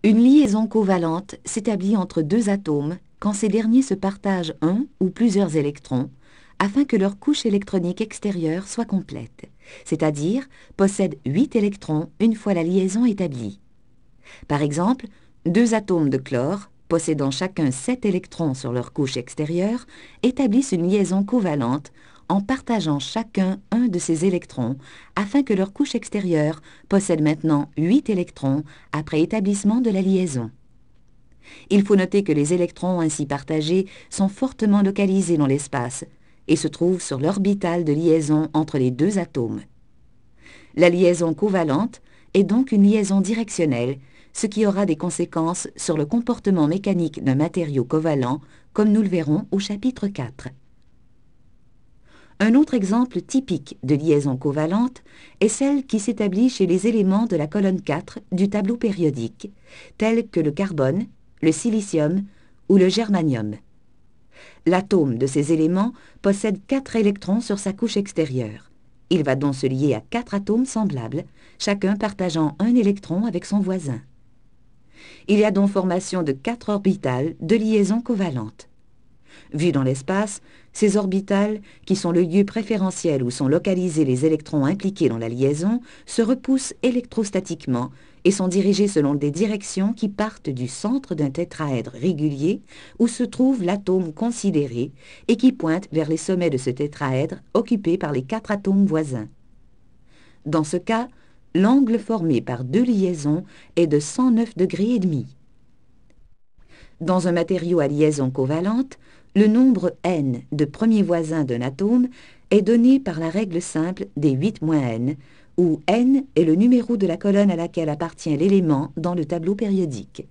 Une liaison covalente s'établit entre deux atomes quand ces derniers se partagent un ou plusieurs électrons afin que leur couche électronique extérieure soit complète, c'est-à-dire possède 8 électrons une fois la liaison établie. Par exemple, deux atomes de chlore, possédant chacun 7 électrons sur leur couche extérieure, établissent une liaison covalente en partageant chacun un de ces électrons afin que leur couche extérieure possède maintenant 8 électrons après établissement de la liaison. Il faut noter que les électrons ainsi partagés sont fortement localisés dans l'espace et se trouvent sur l'orbital de liaison entre les deux atomes. La liaison covalente est donc une liaison directionnelle, ce qui aura des conséquences sur le comportement mécanique d'un matériau covalent, comme nous le verrons au chapitre 4. Un autre exemple typique de liaison covalente est celle qui s'établit chez les éléments de la colonne 4 du tableau périodique, tels que le carbone, le silicium ou le germanium. L'atome de ces éléments possède 4 électrons sur sa couche extérieure. Il va donc se lier à 4 atomes semblables, chacun partageant un électron avec son voisin. Il y a donc formation de 4 orbitales de liaison covalente. Vues dans l'espace, ces orbitales, qui sont le lieu préférentiel où sont localisés les électrons impliqués dans la liaison, se repoussent électrostatiquement et sont dirigées selon des directions qui partent du centre d'un tétraèdre régulier où se trouve l'atome considéré et qui pointent vers les sommets de ce tétraèdre occupé par les 4 atomes voisins. Dans ce cas, l'angle formé par deux liaisons est de 109 degrés et demi. Dans un matériau à liaison covalente, le nombre n de premiers voisins d'un atome est donné par la règle simple des 8 moins n, où n est le numéro de la colonne à laquelle appartient l'élément dans le tableau périodique.